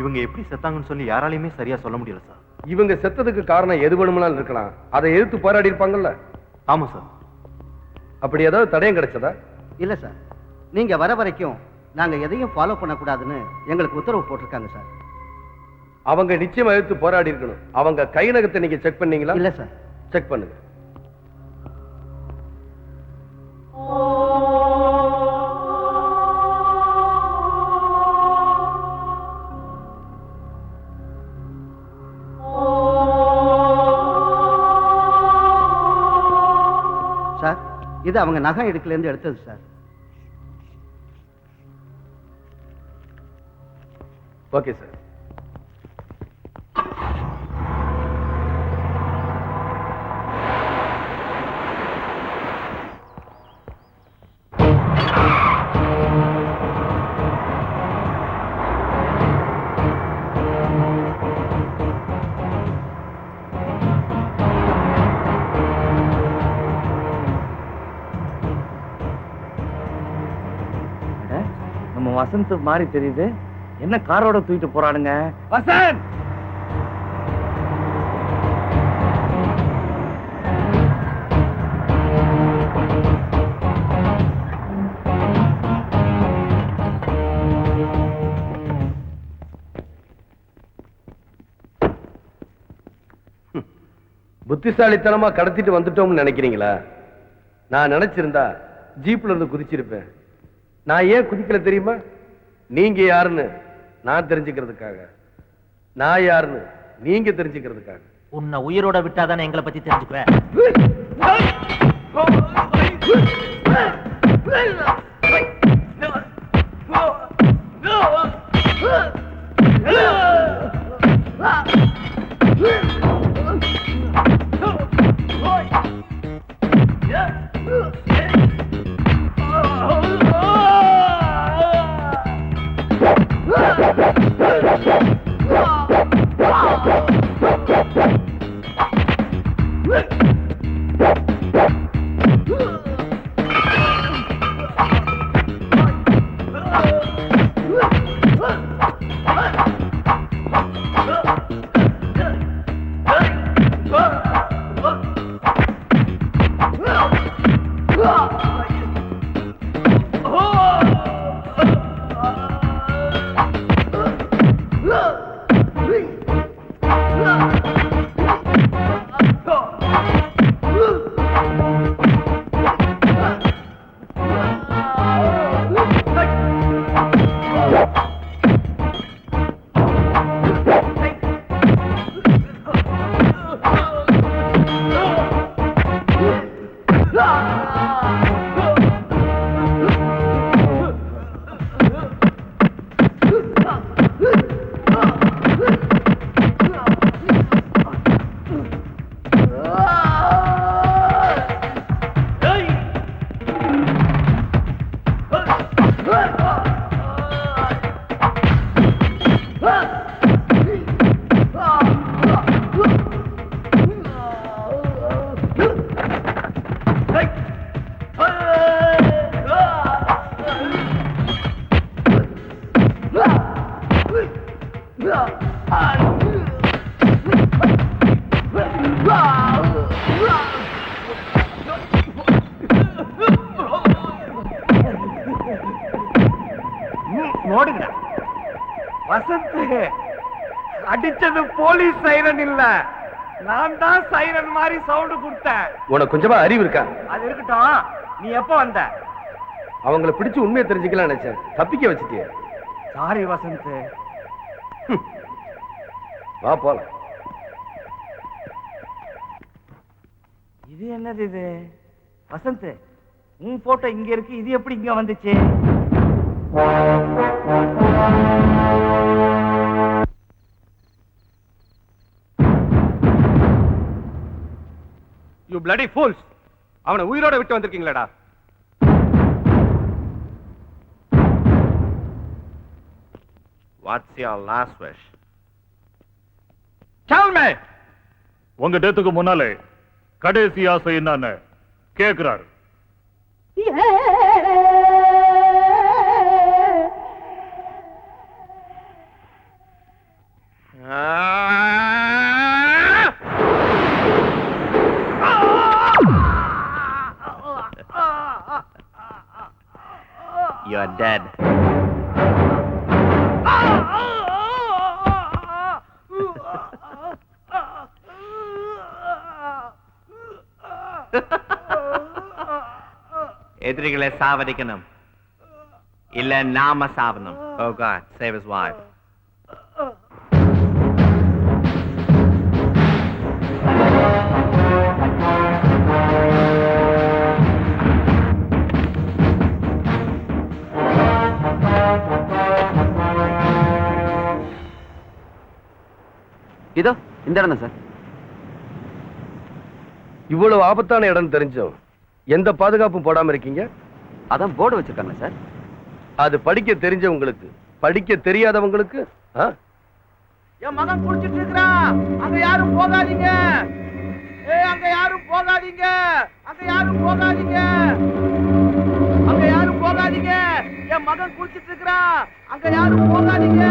இவங்க எப்படி செத்தாங்கன்னு சொல்லி யாராலையுமே சரியா சொல்ல முடியல சார். இவங்க செத்ததுக்கு காரணம் எது வேணும்னாலும் இருக்கலாம். அதை எதிர்த்து போராடி இருப்பாங்கல்ல? ஆமா சார். அப்படி ஏதாவது தடயம் கிடைச்சதா? இல்ல சார், நீங்க வர வரைக்கும் நாங்க எதையும் ஃபாலோ பண்ணக்கூடாதுன்னு எங்களுக்கு உத்தரவு போட்டிருக்காங்க சார். அவங்க நிச்சயமா எதிர்த்து போராடி இருக்கணும். அவங்க கை நகத்தை நீங்க செக் பண்ணீங்களா? இல்ல சார். செக் பண்ணுங்க. சார், இது அவங்க நகை இடுக்குல இருந்து எடுத்தது சார். Okay sir. நம்ம வசந்த் மாதிரி தெரியுது. என்ன காரோட தூக்கிட்டு போறானுங்க? வசந்த்! புத்திசாலித்தனமா கடத்திட்டு வந்துட்டோம்னு நினைக்கிறீங்களா? நான் நினைச்சிருந்தா ஜீப்ல இருந்து குதிச்சிருப்பேன். நான் ஏன் குதிக்கல தெரியுமா? நீங்க யாருன்னு நான் தெரிஞ்சுக்கிறதுக்காக. நான் யாருன்னு நீங்க தெரிஞ்சுக்கிறதுக்காக. உன்னை உயிரோட விட்டாதானே எங்களை பத்தி தெரிஞ்சுக்குவேன். வசந்த் அடிச்சது போலீஸ் சைரன் இல்ல, நான் தான் சைரன் மாதிரி சவுண்ட் கொடுத்தேன். உனக்கு கொஞ்சமா அறிவு இருக்கா? அது இருக்கட்டும், நீ எப்ப வந்த? அவங்களை பிடிச்சு உண்மையை தெரிஞ்சுக்கலாம் நினைச்சேன். தப்பிக்க வச்சுட்டியே. சாரி வசந்த். வா போலாம். இது என்னது இது? வசந்த், உன் போட்டோ இங்க இருக்கு, இது எப்படி இங்க வந்துச்சு? You bloody fools! அவனை உயிரோட விட்டு வந்திருக்கீங்களா? What's your last wish? Tell me! உங்க டெத்துக்கு முன்னாலே கடைசி ஆசை என்னன்னு கேக்குறாரு. You're dead. எதிரிகளை சாவடிக்கணும் இல்ல நாம சாவணும். Oh God, save his wife. இதோ இந்த இடம் தான் சார். இவ்வளவு ஆபத்தான இடம் தெரிஞ்சோம் எந்த பாதுகாப்பும் போடாம இருக்கீங்க? அதான் போர்டு வச்சிருக்காங்க சார். அது படிக்க தெரிஞ்சவங்களுக்கு, படிக்க தெரியாதவங்களுக்கு என் மகன் குடிச்சிட்டு இருக்கிறான், அங்க யாரும் போகாதீங்க. அங்க யாரும் போகாதீங்க, அங்க யாரும் போகாதீங்க, அங்க யாரும் போகாதீங்க. என் மகன் குடிச்சிட்டு இருக்கிறான், அங்க யாரும் போகாதீங்க.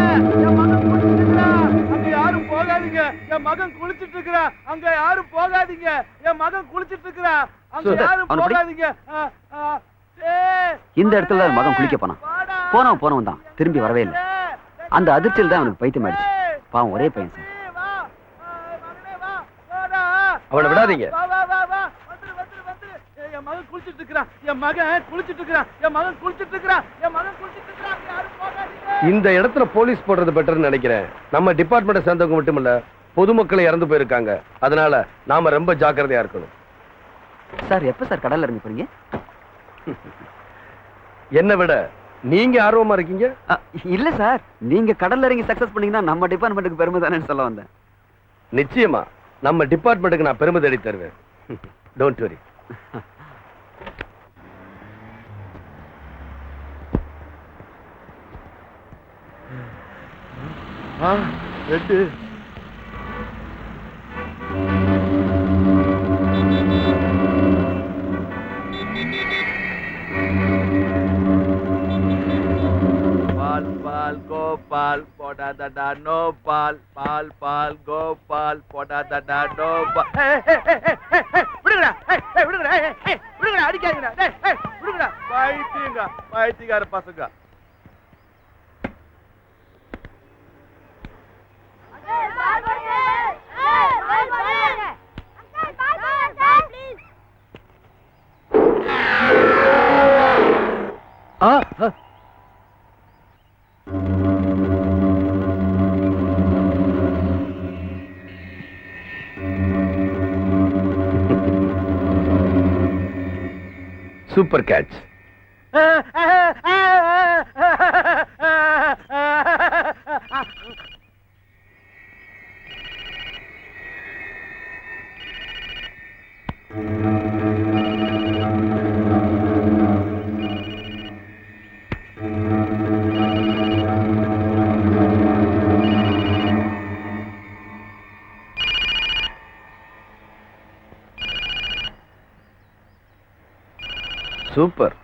என் மகன் குடிச்சிட்டு இருக்கிறான், அங்க யாரும் போகாதீங்க. என் மகன் குளிச்சிட்டு இருக்கிறான், அங்க யாரும் போகாதீங்க. என் மகன் குளிச்சிட்டு இருக்கிறான், அங்க யாரும் போகாதீங்க. இந்த இடத்துல தான் மகன் குளிக்க போனவன் தான் திரும்பி வரவே இல்லை. அந்த அதிர்ச்சியில் தான் அவனுக்கு பைத்தியம் ஆயிடுச்சு. பாவம், ஒரே பையன் சார். அவனை விடாதீங்க. என் மகன் குளிச்சிட்டு இருக்கிறான், என் மகன் குளிச்சிட்டு இருக்கிறான், என் மகன் குளிச்சிட்டு இருக்கிறான், என் மகன் குளிச்சிட்டு இருக்கிறான், யாரும் போகாதீங்க. இந்த இடத்துல போலீஸ் போடுறது பெட்டர்னு நினைக்கிறேன். நம்ம டிபார்ட்மெண்ட் சேர்ந்தவங்க மட்டுமில்ல, பொதுமக்களை இறந்து போயிருக்காங்க. அதனால நாம ரொம்ப ஜாக்கிரதையா இருக்கணும். சார் எப்ப சார் கடல்ல இறங்கி போறீங்க? என்ன விட நீங்க ஆர்வமா இருக்கீங்க. இல்ல சார், நீங்க கடல்ல இறங்கி சக்சஸ் பண்ணீங்கன்னா நம்ம டிபார்ட்மெண்ட்டுக்கு பெருமை தானே சொல்ல வந்தேன். நிச்சயமா நம்ம டிபார்ட்மெண்ட்டுக்கு நான் பெருமை தேடி தருவேன். Don't worry. Red ball Gopal போடாதடா no ball ball ball Gopal போடாதடா நோ பால். விடுங்கடா, விடுங்கடா, விடுங்கடா, அடிக்காதீங்கடா, விடுங்கடா. பைத்தியக்கார பசங்க. Super catch. சூப்பர்.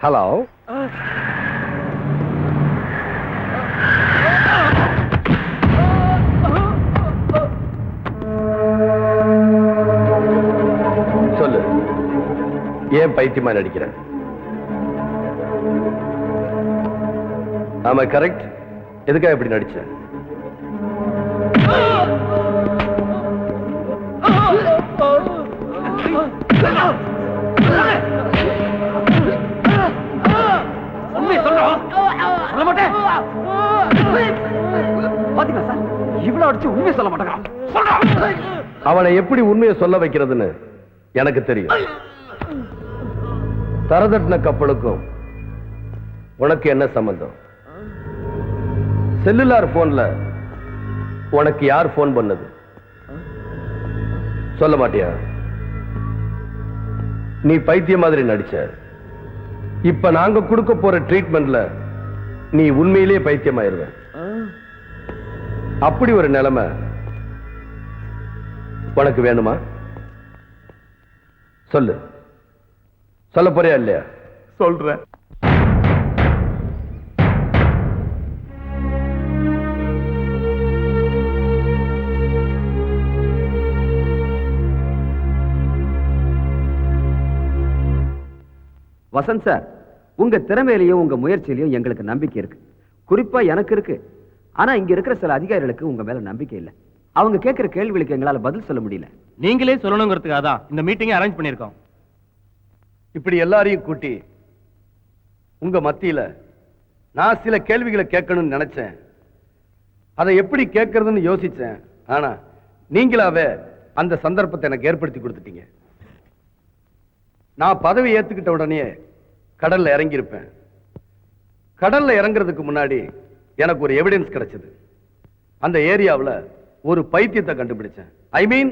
ஹலோ, சொல்லு, ஏன் பைத்தியமா நடிக்கிறேன்? ஆமா, கரெக்ட். எதுக்காக இப்படி நடிச்ச? அவனை எப்படி உண்மையை சொல்ல வைக்கிறதுன்னு எனக்கு தெரியும். தரதட்டின கப்பலுக்கும் உனக்கு என்ன சம்பந்தம்? செல்லுலார் போன்ல உனக்கு யார் போன் பண்ணது? சொல்ல மாட்டியா? நீ பைத்திய மாதிரி நடிச்ச. இப்ப நாங்க கொடுக்க போற ட்ரீட்மெண்ட்ல நீ உண்மையிலேயே பைத்தியமாயிருவ. அப்படி ஒரு நிலைமை உனக்கு வேணுமா? சொல்லு. சொல்ல போறியா இல்லையா? சொல்றேன். வசந்த் சார், உங்க திறமையிலையும் உங்க முயற்சியிலையும் எங்களுக்கு நம்பிக்கை இருக்கு. குறிப்பா எனக்கு இருக்கு. ஆனா இங்க இருக்கிற சில அதிகாரிகளுக்கு உங்க மேல நம்பிக்கை இல்லை. அவங்க கேட்கிற கேள்விகளுக்கு எங்களால பதில் சொல்ல முடியல. நீங்களே சொல்லணுங்கிறதுக்காக தான் இந்த மீட்டிங்கை அரேஞ்ச் பண்ணியிருக்கோம். இப்படி எல்லாரையும் கூட்டி உங்க மத்தியில நான் சில கேள்விகளை கேட்கணும்னு நினைச்சேன். அதை எப்படி கேட்கறதுன்னு யோசிச்சேன். ஆனா நீங்களாவே அந்த சந்தர்ப்பத்தை எனக்கு ஏற்படுத்தி கொடுத்துட்டீங்க. நான் பதவி ஏத்துக்கிட்ட உடனே கடல்ல இறங்கியிருப்பேன். கடல்ல இறங்குறதுக்கு முன்னாடி எனக்கு ஒரு எவிடன்ஸ் கிடைச்சது. அந்த ஏரியாவில் ஒரு பைத்தியத்தை கண்டுபிடிச்சேன். ஐ மீன்,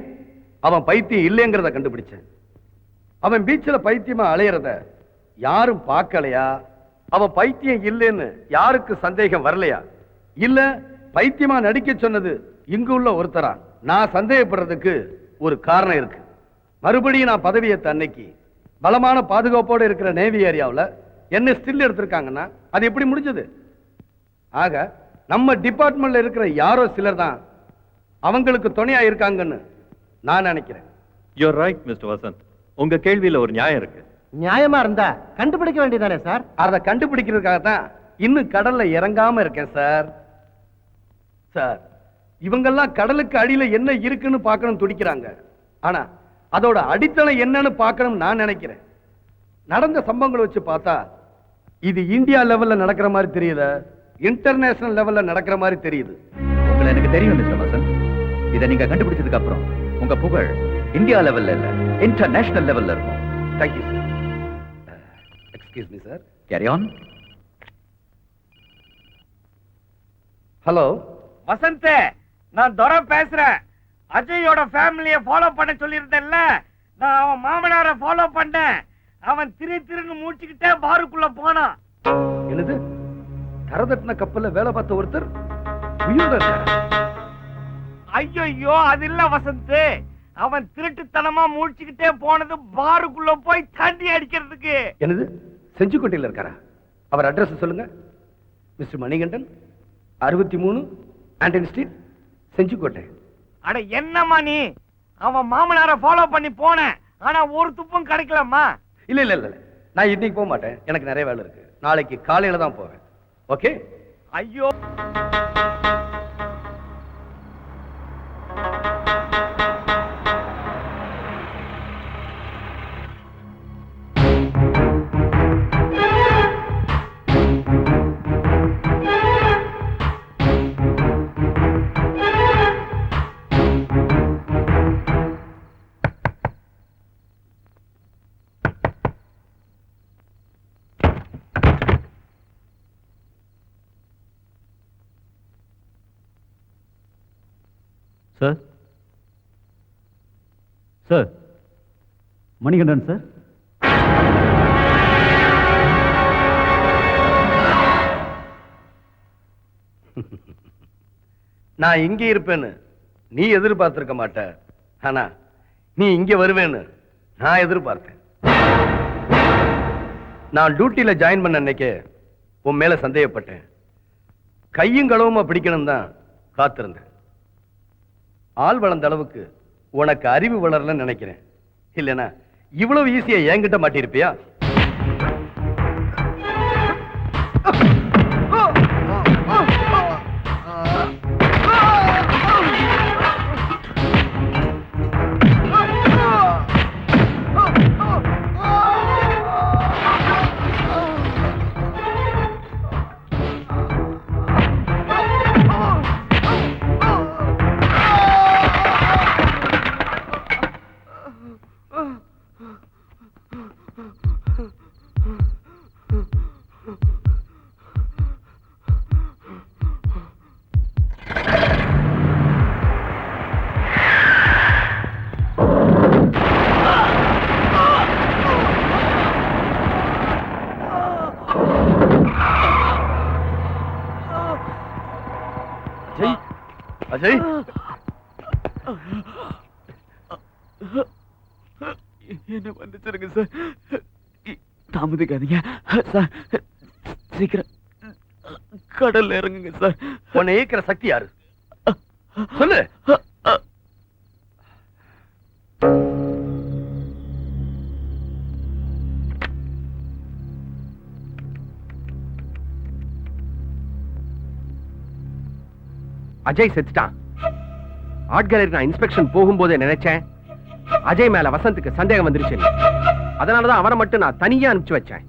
அவன் பைத்தியம் இல்லைங்கிறத கண்டுபிடிச்சேன். அவன் பீச்சில் பைத்தியமா அலையறத யாரும் பார்க்கலையா? அவன் பைத்தியம் இல்லைன்னு யாருக்கு சந்தேகம் வரலையா? இல்ல பைத்தியமா நடிக்க சொன்னது இங்கு உள்ள ஒருத்தரா? நான் சந்தேகப்படுறதுக்கு ஒரு காரணம் இருக்கு. மறுபடியும் நான் பதவியேற்ற அன்னைக்கு பலமான பாதுகாப்போடு இருக்கிற நேவி ஏரியாவில் என்ன ஸ்டில் எடுத்திருக்காங்கன்னா அது எப்படி முடிஞ்சது? ஆக நம்ம டிபார்ட்மெண்ட்ல இருக்கிற யாரோ சிலர் தான் அவங்களுக்கு துணையா இருக்காங்கன்னு நான் நினைக்கிறேன். You're right mister Vasanth. உங்க கேள்வியில ஒரு நியாயம் இருக்கு. நியாயமா இருந்தா கண்டுபிடிக்க வேண்டியதானே சார்? அதை கண்டுபிடிக்கிறதுக்காக தான் இன்னும் கடல்ல இறங்காம இருக்கேன் சார். சார், இவங்கெல்லாம் கடலுக்கு அடியில என்ன இருக்குன்னு பார்க்கணும் துடிக்கிறாங்க. ஆனா அதோட அடித்தளம் என்னன்னு பார்க்கணும் நான் நினைக்கிறேன். நடந்த சம்பவங்களை வச்சு பார்த்தா இது இந்தியா லெவல்ல நடக்கிற மாதிரி தெரியல, இன்டர்நேஷனல் லெவல்ல நடக்கிற மாதிரி தெரியுது. உங்களை எனக்கு தெரியும் மிஸ்டர் வசந்த். இதை நீங்க கண்டுபிடிச்சதுக்கு அப்புறம் உங்க புகழ் இந்தியா லெவல்ல இல்ல, இன்டர்நேஷனல் லெவல்ல இருக்கும். Thank you sir. Excuse me sir. Carry on. Hello Vasanth, நான் துரை பேசுறேன். அஜயோட ஃபேமிலிய ஃபாலோ பண்ண சொல்லியிருந்தேன்ல, நான் அவன் மாமனாரை ஃபாலோ பண்ணேன். அவன் திருன்னு மூச்சுக்கிட்டே பாருக்குள்ள போனான். என்னது? தரதட்டின கப்பல்ல வேலை பார்த்த ஒருத்தர் உயிரோட இருக்காரா? ஐயோ, அது இல்ல வசந்த். அவன் திருட்டுத்தனமா மூழ்கிக்கிட்டே போனது பாருக்குள்ள போய் தண்ணி அடிக்கிறதுக்கு. என்னது? செஞ்சுக்கோட்டையில் இருக்காரா? அவர் அட்ரஸ் சொல்லுங்க. Mister Manikandan, 63 Antony street, Senjukottai. அட என்னம்மா நீ? அவன் மாமனாரை ஃபாலோ பண்ணி போனேன், ஆனா ஒரு துப்பும் கிடைக்கலம்மா. இல்ல இல்ல இல்ல, நான் இன்னைக்கு போக மாட்டேன். எனக்கு நிறைய வேலை இருக்கு. நாளைக்கு காலையில தான் போவேன். ஓகே? ஐயோ, சார், சார், மணிகண்டன் சார். நான் இங்கே இருப்பேன்னு நீ எதிர்பார்த்திருக்க மாட்ட. ஆனா நீ இங்க வருவேன்னு நான் எதிர்பார்த்தேன். நான் டியூட்டியில ஜாயின் பண்ண அன்னைக்கே உன் மேல சந்தேகப்பட்டேன். கையும் களவுமா பிடிக்கணும் தான் காத்திருந்தேன். ஆள் வளர்ந்த அளவுக்கு உனக்கு அறிவு வளரலன்னு நினைக்கிறேன். இல்லைன்னா இவ்வளவு ஈஸியா என்கிட்ட மாட்டிருப்பியா? அஜய், என்ன மன்னிச்சிருங்க சார். தாமதிக்காதீங்க சார். சீக்கிரம் கடல்ல இறங்குங்க சார். உன்னை ஏக்கிற சக்தி யாரு சொல்லு. அஜய் செத்துட்டான். ஆர்ட் கேலரி நான் இன்ஸ்பெக்ஷன் போகும்போதே நினைச்சேன் அஜய் மேல வசந்துக்கு சந்தேகம் வந்துருச்சு. அதனாலதான் அவனை மட்டும் நான் தனியா அனுப்பிச்சு வச்சேன்.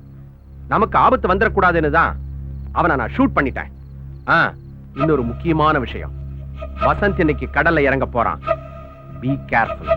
நமக்கு ஆபத்து வந்துடக்கூடாதுன்னு தான் அவனை நான் ஷூட் பண்ணிட்டேன். இன்னொரு முக்கியமான விஷயம், வசந்த் இன்னைக்கு கடல்ல இறங்க போறான். Be careful.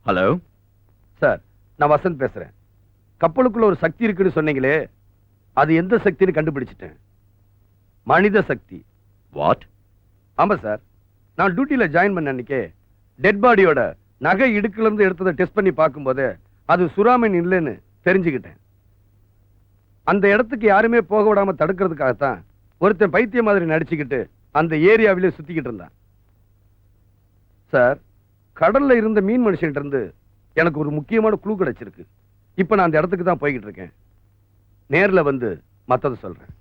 ஹலோ சார், நான் வசந்த் பேசுறேன். கப்பலுக்குள்ள ஒரு சக்தி இருக்குன்னு சொன்னீங்களே, அது எந்த சக்தின்னு கண்டுபிடிச்சிட்டேன். மனித சக்தி. வாட்? ஆமா சார், நான் டியூட்டில ஜாயின் பண்ண அன்னைக்கே டெட் பாடியோட நகை இடுக்குல இருந்து எடுத்ததை டெஸ்ட் பண்ணி பார்க்கும்போது அது சுறாமீன் இல்லைன்னு தெரிஞ்சுக்கிட்டேன். அந்த இடத்துக்கு யாருமே போக விடாம தடுக்கிறதுக்காகத்தான் ஒருத்தன் பைத்திய மாதிரி நடிச்சுக்கிட்டு அந்த ஏரியாவிலே சுத்திக்கிட்டு இருந்தான். சார், கடல்ல இருந்த மீன் மனுஷன்ட்ட இருந்து எனக்கு ஒரு முக்கியமான க்ளூ கிடைச்சிருக்கு. இப்ப நான் அந்த இடத்துக்கு தான் போய்கிட்டு இருக்கேன். நேர்ல வந்து மத்தத சொல்றேன்.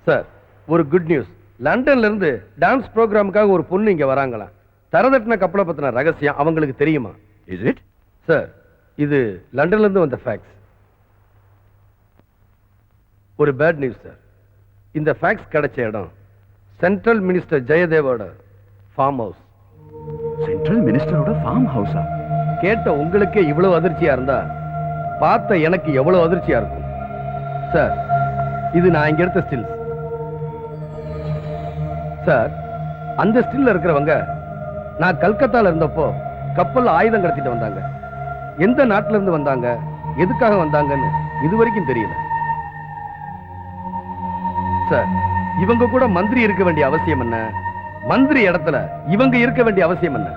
சார் ஒரு குட் நியூஸ். லண்டன்ல இருந்து டான்ஸ் ப்ரோக்ராமுக்காக ஒரு பொண்ணு இங்க வராங்களாம். தரதட்டின கப்பலை பத்தின ரகசியம் அவங்களுக்கு தெரியுமா? Is it? சார் இது லண்டன்ல இருந்து வந்த ஃபேக்ஸ். ஒரு பேட் நியூஸ் சார். இந்த ஃபேக்ஸ் கிடைச்ச இடம் சென்ட்ரல் மினிஸ்டர் ஜெயதேவோட ஃபார்ம் ஹவுஸ். சென்ட்ரல் மினிஸ்டரோட ஃபார்ம் ஹவுஸா? கேட்ட உங்களுக்கே இவ்வளவு அதிர்ச்சியா இருந்தா பார்த்த எனக்கு எவ்வளவு அதிர்ச்சியா இருக்கும். சார் இது நான் இங்க எடுத்த ஸ்டில்ஸ். சார் அந்த ஸ்டில்ல இருக்கிறவங்க நான் கல்கத்தால இருந்தப்போ கப்பல்ல ஆயுதம் கடத்திட்டு வந்தாங்க. எந்த நாட்டுல இருந்து வந்தாங்க, எதுக்காக வந்தாங்கன்னு இதுவரைக்கும் தெரியல. சார் இவங்க கூட மந்திரி இருக்க வேண்டிய அவசியம் என்ன? மந்திரி இடத்துல இவங்க இருக்க வேண்டிய அவசியம் என்ன?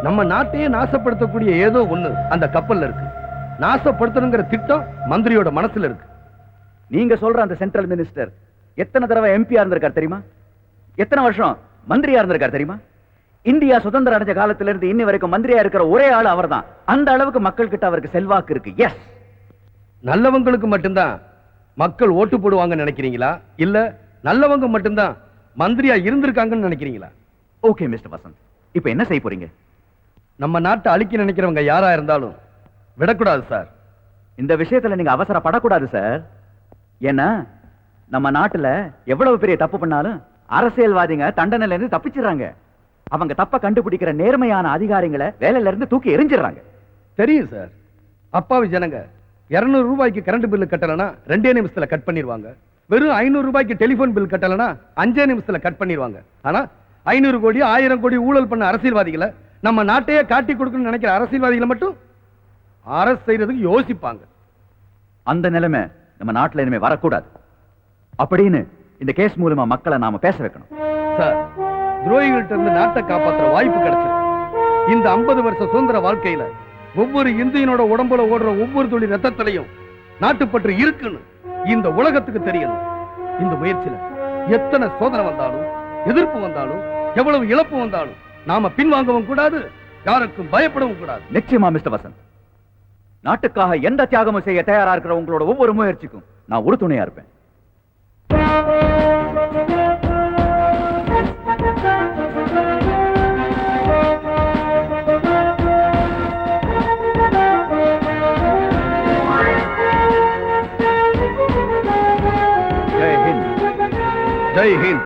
நம்ம நாட்டையே நாசப்படுத்தக்கூடிய ஏதோ ஒண்ணு அந்த கப்பல்ல இருக்கு. நாசப்படுத்தணுங்கிற திட்டம் மந்திரியோட மனசுல இருக்கு. நீங்க சொல்ற அந்த சென்ட்ரல் மினிஸ்டர் எத்தனை தடவை எம்பியா இருந்திருக்கார் தெரியுமா? எத்தனை வருஷம் மந்திரியா இருந்திருக்கார் தெரியுமா? இந்தியா சுதந்திரம் அடைஞ்ச காலத்துல இருந்து இன்னி வரைக்கும் மந்திரியா இருக்கிற ஒரே ஆள் அவர்தான். அந்த அளவுக்கு மக்கள் கிட்ட அவருக்கு செல்வாக்கு இருக்கு. எஸ். நல்லவங்களுக்கு மட்டும்தான் மக்கள் ஓட்டு போடுவாங்கன்னு நினைக்கிறீங்களா, இல்ல நல்லவங்க மட்டும்தான் மந்திரியா இருந்திருக்காங்கன்னு நினைக்கிறீங்களா? ஓகே மிஸ்டர் வசந்த், இப்போ என்ன செய்ய போறீங்க? நம்ம நாட்டை அழிக்க நினைக்கிறவங்க யாரா இருந்தாலும் விடக்கூடாது சார். இந்த விஷயத்துல நீங்க அவசரப்படக்கூடாது சார். ஏன்னா நம்ம நாட்டுல எவ்வளவு பெரிய தப்பு பண்ணாலும் அரசியல்வாதிங்க தண்டனையில இருந்து தப்பிச்சிடறாங்க. அவங்க தப்ப கண்டுபிடிக்கிற நேர்மையான அதிகாரிகளை வேலையில இருந்து தூக்கி எரிஞ்சிடறாங்க. தெரியும் சார். அப்பாவி ஜனங்க 200 ரூபாய்க்கு கரண்ட் பில்லு கட்டலனா 2 நிமிஷத்துல கட் பண்ணிடுவாங்க. வெறும் 500 ரூபாய்க்கு டெலிபோன் பில் கட்டலனா 5 நிமிஷத்துல கட் பண்ணிடுவாங்க. ஆனா 500 கோடி 1000 கோடி ஊழல் பண்ண அரசியல்வாதிகளை, நம்ம நாட்டையே காட்டி கொடுக்கணும்னு நினைக்கிற அரசியல்வாதிகளை மட்டும் அரசு செய்யறதுக்கு யோசிப்பாங்க. அந்த நிலைமை நம்ம நாட்டுல இனிமே வரக்கூடாது அப்படின்னு இந்த கேஸ் மூலமா மக்களை நாம பேச வைக்கணும். சார் துரோகிகள்ட்ட இருந்து நாட்டை காப்பாற்றுற வாய்ப்பு கிடைச்சிருக்கு. இந்த 50 வருஷ சுதந்திர வாழ்க்கையில ஒவ்வொரு இந்தியனோட உடம்புல ஓடுற ஒவ்வொரு துளி ரத்தத்திலையும் நாட்டுப்பற்று இருக்குன்னு இந்த உலகத்துக்கு தெரியணும். இந்த முயற்சியில எத்தனை சோதனை வந்தாலும், எதிர்ப்பு வந்தாலும், எவ்வளவு இழப்பு வந்தாலும் நாம பின்வாங்கவும் கூடாது, யாருக்கும் பயப்படவும் கூடாது. நிச்சயமா மிஸ்டர் வசந்த், நாட்டுக்காக எந்த தியாகமும் செய்ய தயாரா இருக்கிற உங்களோட ஒவ்வொரு முயற்சிக்கும் நான் ஒரு துணையா இருப்பேன். ஜெய் ஹிந்த். ஜெய் ஹிந்த்.